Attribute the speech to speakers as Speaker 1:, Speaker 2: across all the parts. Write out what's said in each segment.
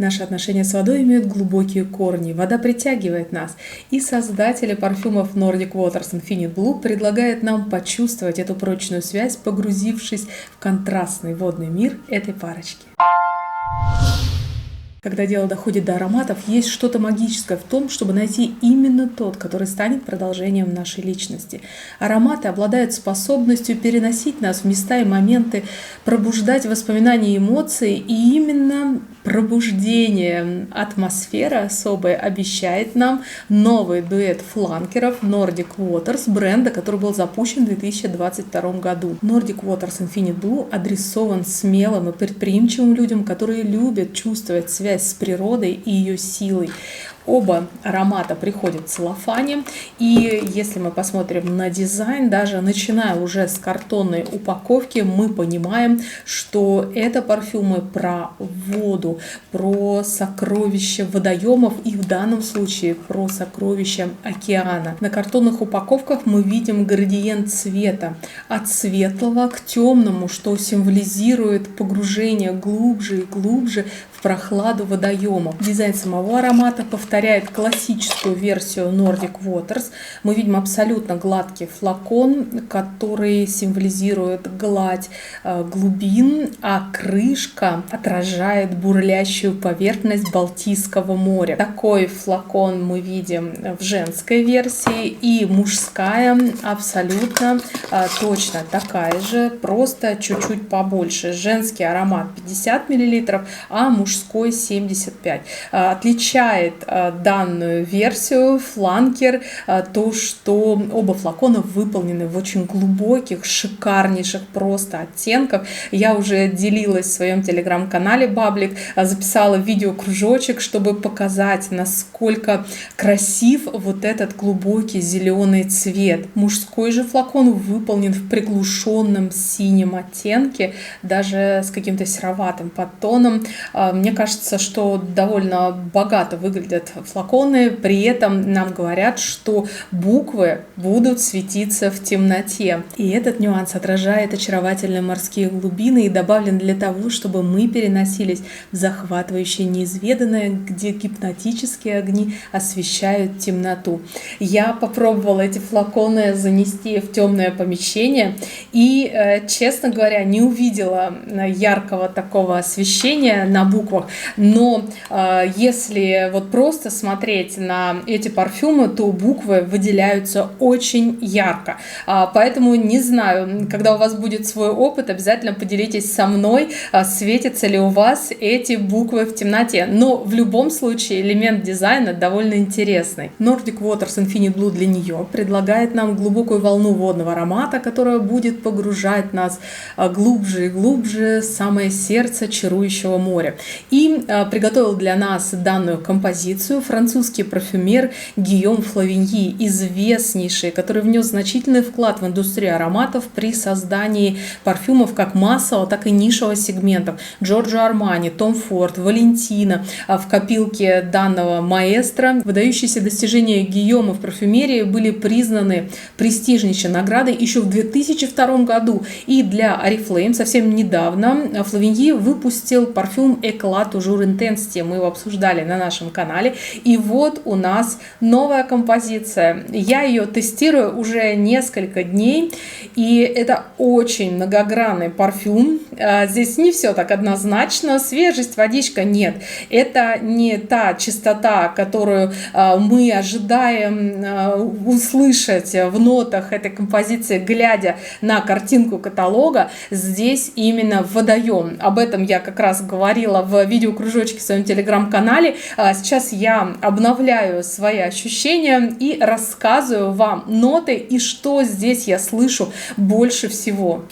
Speaker 1: Наши отношения с водой имеют глубокие корни, вода притягивает нас, и создатели парфюмов Nordic Waters Infinite Blue предлагают нам почувствовать эту прочную связь, погрузившись в контрастный водный мир этой парочки. Когда дело доходит до ароматов, есть что-то магическое в том, чтобы найти именно тот, который станет продолжением нашей личности. Ароматы обладают способностью переносить нас в места и моменты, пробуждать воспоминания и эмоции, и именно пробуждение атмосферы особой обещает нам новый дуэт фланкеров Nordic Waters, бренда, который был запущен в 2022 году. Nordic Waters Infinite Blue адресован смелым и предприимчивым людям, которые любят чувствовать связь с природой и ее силой. Оба аромата приходят в целлофане, и если мы посмотрим на дизайн, даже начиная уже с картонной упаковки, мы понимаем, что это парфюмы про воду, про сокровища водоемов и в данном случае про сокровища океана. На картонных упаковках мы видим градиент цвета от светлого к темному, что символизирует погружение глубже и глубже в прохладу водоемов. Дизайн самого аромата повторяет классическую версию Nordic Waters. Мы видим абсолютно гладкий флакон, который символизирует гладь глубин, а крышка отражает бурлящую поверхность Балтийского моря. Такой флакон мы видим в женской версии, и мужская абсолютно точно такая же, просто чуть-чуть побольше. Женский аромат 50 мл, а мужской 75. Отличает данную версию фланкер то, что оба флакона выполнены в очень глубоких, шикарнейших просто оттенках. Я уже делилась в своем телеграм-канале Баблик, записала видео-кружочек, чтобы показать, насколько красив вот этот глубокий зеленый цвет. Мужской же флакон выполнен в приглушенном синем оттенке, даже с каким-то сероватым подтоном. Мне кажется, что довольно богато выглядят флаконы, при этом нам говорят, что буквы будут светиться в темноте. И этот нюанс отражает очаровательные морские глубины и добавлен для того, чтобы мы переносились в захватывающее неизведанное, где гипнотические огни освещают темноту. Я попробовала эти флаконы занести в темное помещение и, честно говоря, не увидела яркого такого освещения на буквах, но если вот просто смотреть на эти парфюмы, то буквы выделяются очень ярко. Поэтому не знаю, когда у вас будет свой опыт, обязательно поделитесь со мной, светятся ли у вас эти буквы в темноте. Но в любом случае элемент дизайна довольно интересный. Nordic Waters Infinite Blue для нее предлагает нам глубокую волну водного аромата, которая будет погружать нас глубже и глубже в самое сердце чарующего моря. И приготовил для нас данную композицию французский парфюмер Гийом Флавиньи, известнейший, который внес значительный вклад в индустрию ароматов при создании парфюмов как массового, так и нишевого сегментов. Джорджо Армани, Том Форд, Валентино. В копилке данного маэстро выдающиеся достижения Гийома в парфюмерии были признаны престижнейшей наградой еще в 2002 году. И для Oriflame совсем недавно Флавиньи выпустил парфюм Eclat Toujours Intensity. Мы его обсуждали на нашем канале. И вот у нас новая композиция. Я ее тестирую уже несколько дней, и это очень многогранный парфюм. Здесь не все так однозначно. Свежесть, водичка — нет. Это не та чистота, которую мы ожидаем услышать в нотах этой композиции, глядя на картинку каталога. Здесь именно водоем. Об этом я как раз говорила в видеокружочке в своем телеграм-канале. Сейчас я обновляю свои ощущения и рассказываю вам ноты и что здесь я слышу больше всего.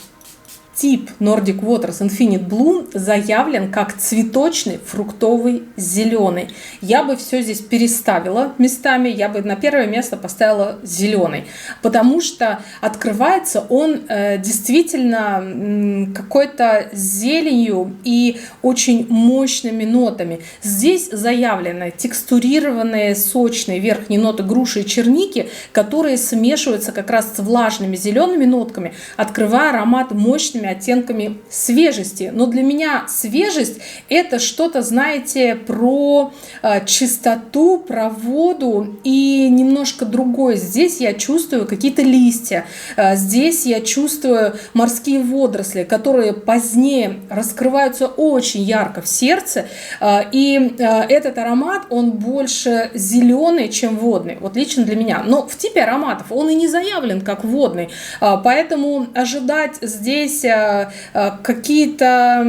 Speaker 1: Тип Nordic Waters Infinite Blue заявлен как цветочный, фруктовый, зеленый. Я бы все здесь переставила местами, я бы на первое место поставила зеленый, потому что открывается он действительно какой-то зеленью и очень мощными нотами. Здесь заявлены текстурированные, сочные верхние ноты груши и черники, которые смешиваются как раз с влажными зелеными нотками, открывая аромат мощными хорошими оттенками свежести. Но для меня свежесть – это что-то, знаете, про чистоту, про воду и немножко другое. Здесь я чувствую какие-то листья, здесь я чувствую морские водоросли, которые позднее раскрываются очень ярко в сердце. И этот аромат, он больше зеленый, чем водный. Вот лично для меня. Но в типе ароматов он и не заявлен как водный. Поэтому ожидать здесь какие-то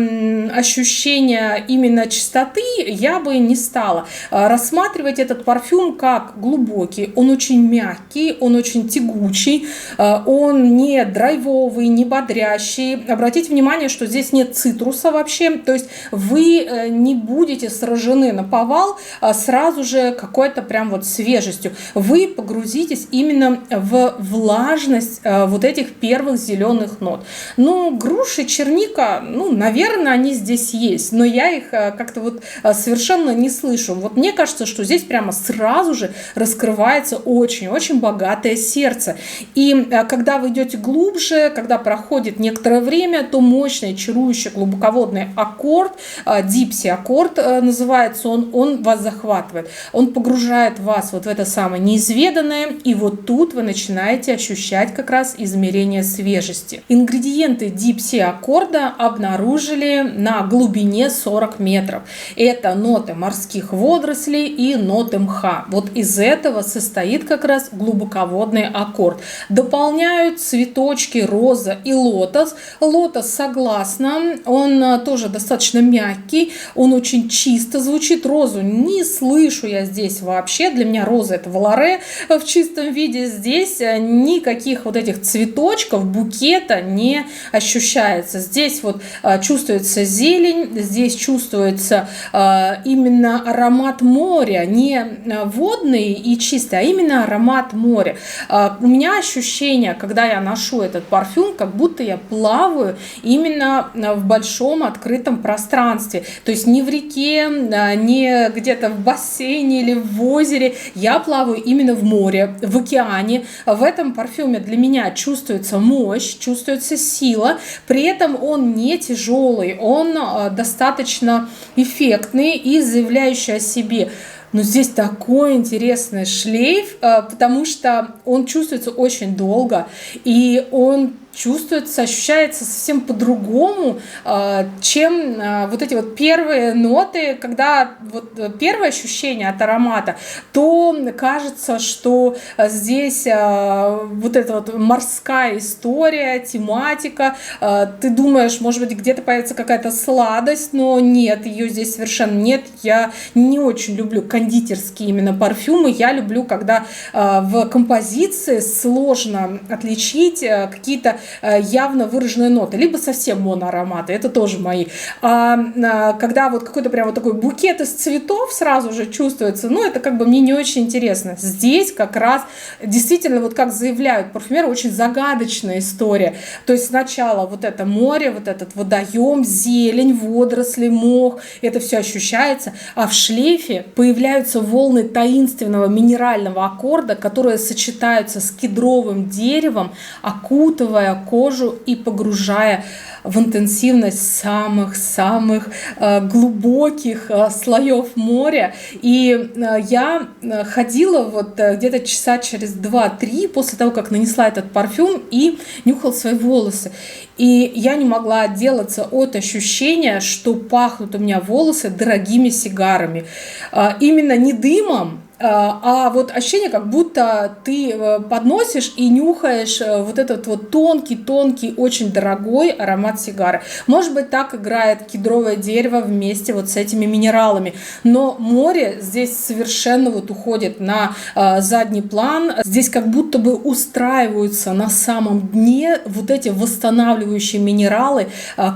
Speaker 1: ощущения именно чистоты я бы не стала. Рассматривать этот парфюм как глубокий. Он очень мягкий, он очень тягучий, он не драйвовый, не бодрящий. Обратите внимание, что здесь нет цитруса вообще. То есть вы не будете сражены наповал сразу же какой-то прям вот свежестью. Вы погрузитесь именно в влажность вот этих первых зеленых нот. Ну, груши, черника, ну, наверное, они здесь есть, но я их как-то вот совершенно не слышу. Вот мне кажется, что здесь прямо сразу же раскрывается очень-очень богатое сердце. И когда вы идете глубже, когда проходит некоторое время, то мощный, чарующий, глубоководный аккорд, дипси аккорд называется он вас захватывает. Он погружает вас вот в это самое неизведанное, и вот тут вы начинаете ощущать как раз измерение свежести. Ингредиенты дипси аккорда обнаружили на глубине 40 метров. Это ноты морских водорослей и ноты мха. Вот из этого состоит как раз глубоководный аккорд. Дополняют цветочки роза и лотос. Лотос, согласна, он тоже достаточно мягкий, он очень чисто звучит. Розу не слышу я здесь вообще. Для меня роза — это валаре в чистом виде. Здесь никаких вот этих цветочков, букета не ощущается. Здесь вот чувствуется зелень, здесь чувствуется именно аромат моря, не водный и чистый, а именно аромат моря. У меня ощущение, когда я ношу этот парфюм, как будто я плаваю именно в большом открытом пространстве. То есть не в реке, не где-то в бассейне или в озере. Я плаваю именно в море, в океане. В этом парфюме для меня чувствуется мощь, чувствуется сила. При этом он не тяжелый, он достаточно эффектный и заявляющий о себе. Но здесь такой интересный шлейф, потому что он чувствуется очень долго, и он чувствуется, ощущается совсем по-другому, чем вот эти вот первые ноты. Когда вот первое ощущение от аромата, то кажется, что здесь вот эта вот морская история, тематика. Ты думаешь, может быть, где-то появится какая-то сладость, но нет, ее здесь совершенно нет. Я не очень люблю кондитерские именно парфюмы. Я люблю, когда в композиции сложно отличить какие-то явно выраженные ноты, либо совсем моноароматы, это тоже мои. Когда вот какой-то прям вот такой букет из цветов сразу же чувствуется, ну, это как бы мне не очень интересно. Здесь как раз действительно, вот как заявляют парфюмеры, очень загадочная история. То есть сначала вот это море, вот этот водоем, зелень, водоросли, мох, это все ощущается, а в шлейфе появляются волны таинственного минерального аккорда, которые сочетаются с кедровым деревом, окутывая кожу и погружая в интенсивность самых-самых глубоких слоев моря. И я ходила вот где-то часа через 2-3 после того, как нанесла этот парфюм, и нюхала свои волосы. И я не могла отделаться от ощущения, что пахнут у меня волосы дорогими сигарами. Именно не дымом, а вот ощущение, как будто ты подносишь и нюхаешь вот этот вот тонкий, очень дорогой аромат сигары. Может быть, так играет кедровое дерево вместе вот с этими минералами. Но море здесь совершенно вот уходит на задний план. Здесь как будто бы устраиваются на самом дне вот эти восстанавливающие минералы,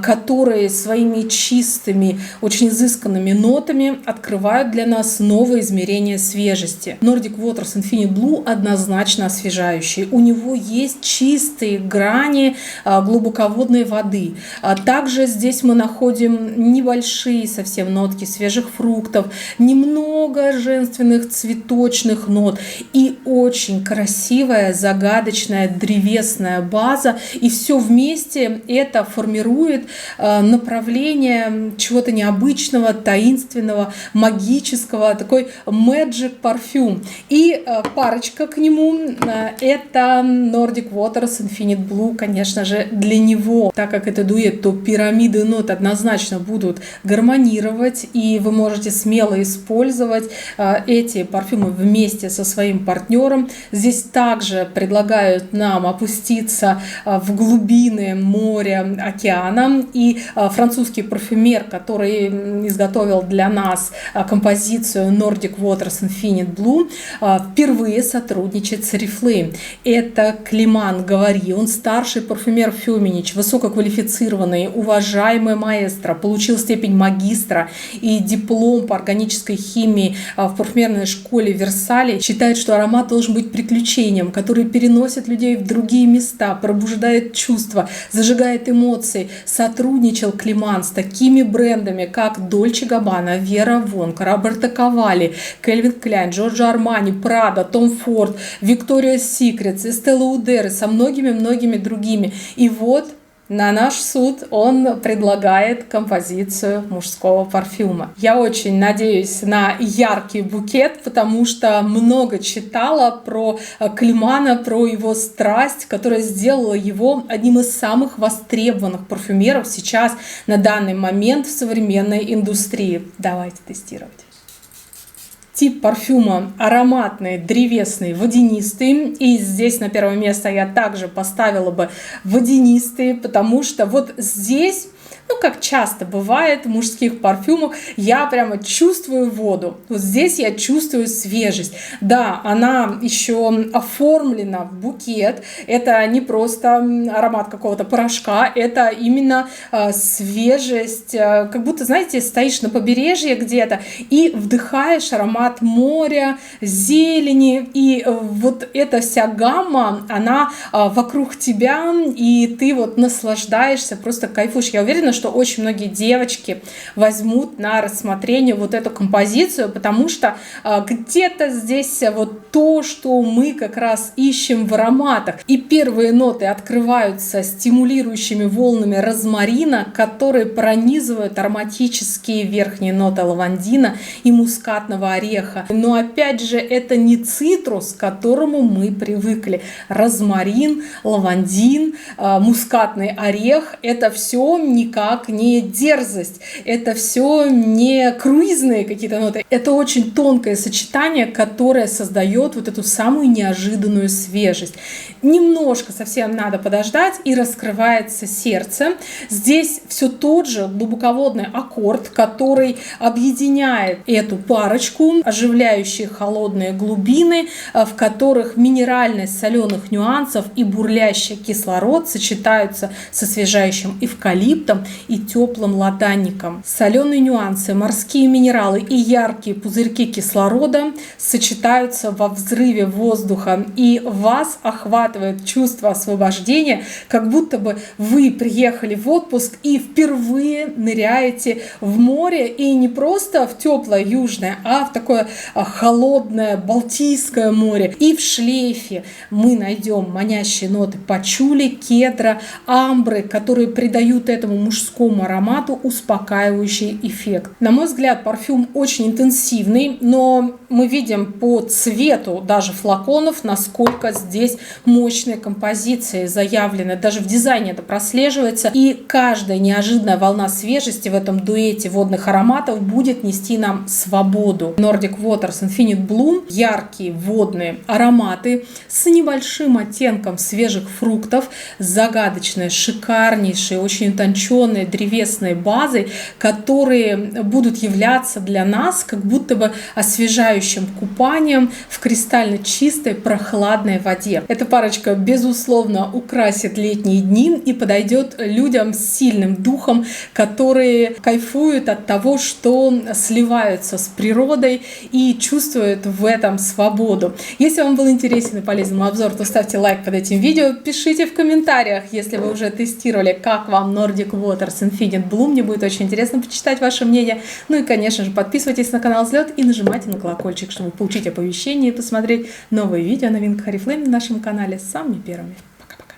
Speaker 1: которые своими чистыми, очень изысканными нотами открывают для нас новые измерения света. свежести. Nordic Waters Infinite Blue однозначно освежающий. У него есть чистые грани глубоководной воды. Также здесь мы находим небольшие совсем нотки свежих фруктов, немного женственных цветочных нот и очень красивая загадочная древесная база. И все вместе это формирует направление чего-то необычного, таинственного, магического, такой magic парфюм. И парочка к нему это Nordic Waters Infinite Blue, конечно же, для него. Так как это дуэт, то пирамиды нот однозначно будут гармонировать, и вы можете смело использовать эти парфюмы вместе со своим партнером. Здесь также предлагают нам опуститься в глубины моря, океана, и французский парфюмер, который изготовил для нас композицию Nordic Waters Infinite Blue, впервые сотрудничает с Oriflame. Это Климан Гавари, он старший парфюмер Феминич, высококвалифицированный, уважаемый маэстро, получил степень магистра и диплом по органической химии в парфюмерной школе Версале. Считает, что аромат должен быть приключением, который переносит людей в другие места, пробуждает чувства, зажигает эмоции. Сотрудничал Климан с такими брендами, как Dolce Gabbana, Vera Wang, Роберто Кавали, Кельвин Кляйн, Джорджо Армани, Прада, Том Форд, Victoria's Secret, Estée Lauder, со многими-многими другими. И вот на наш суд он предлагает композицию мужского парфюма. Я очень надеюсь на яркий букет, потому что много читала про Климана, про его страсть, которая сделала его одним из самых востребованных парфюмеров сейчас на данный момент в современной индустрии. Давайте тестировать. Тип парфюма ароматный, древесный, водянистый. И здесь на первое место я также поставила бы водянистый, потому что вот здесь, как часто бывает в мужских парфюмах, я прямо чувствую воду. Вот здесь я чувствую свежесть. Да, она еще оформлена в букет. Это не просто аромат какого-то порошка, это именно свежесть. Как будто, знаете, стоишь на побережье где-то и вдыхаешь аромат моря, зелени. И вот эта вся гамма, она вокруг тебя, и ты вот наслаждаешься, просто кайфуешь. Я уверена, что очень многие девочки возьмут на рассмотрение вот эту композицию, потому что где-то здесь вот то, что мы как раз ищем в ароматах. И первые ноты открываются стимулирующими волнами розмарина, которые пронизывают ароматические верхние ноты лавандина и мускатного ореха. Но опять же, это не цитрус, к которому мы привыкли. Розмарин, лавандин, мускатный орех — это все никак не дерзость, это все не круизные какие-то ноты. Это очень тонкое сочетание, которое создает вот эту самую неожиданную свежесть. Немножко совсем надо подождать, и раскрывается сердце. Здесь все тот же глубоководный аккорд, который объединяет эту парочку, оживляющие холодные глубины, в которых минеральность соленых нюансов и бурлящий кислород сочетаются с освежающим эвкалиптом и теплым ладанником. Соленые нюансы, морские минералы и яркие пузырьки кислорода сочетаются во взрыве воздуха, и вас охватывает чувство освобождения, как будто бы вы приехали в отпуск и впервые ныряете в море, и не просто в теплое южное, а в такое холодное Балтийское море. И в шлейфе мы найдем манящие ноты пачули, кедра, амбры, которые придают этому мужскому аромату успокаивающий эффект. На мой взгляд, парфюм очень интенсивный, но мы видим по цвету даже флаконов, насколько здесь мощные композиции заявлены. Даже в дизайне это прослеживается. И каждая неожиданная волна свежести в этом дуэте водных ароматов будет нести нам свободу. Nordic Waters Infinite Blue — яркие водные ароматы с небольшим оттенком свежих фруктов, загадочные, шикарнейшие, очень утонченные определенной древесной базой, которые будут являться для нас как будто бы освежающим купанием в кристально чистой прохладной воде. Эта парочка, безусловно, украсит летние дни и подойдет людям с сильным духом, которые кайфуют от того, что сливаются с природой и чувствуют в этом свободу. Если вам был интересен и полезен мой обзор, то ставьте лайк под этим видео, пишите в комментариях, если вы уже тестировали, как вам Nordic Waters Infinite Bloom. Мне будет очень интересно почитать ваше мнение. Ну и, конечно же, подписывайтесь на канал Взлет и нажимайте на колокольчик, чтобы получить оповещения и посмотреть новые видео о новинках Oriflame на нашем канале самыми первыми. Пока-пока.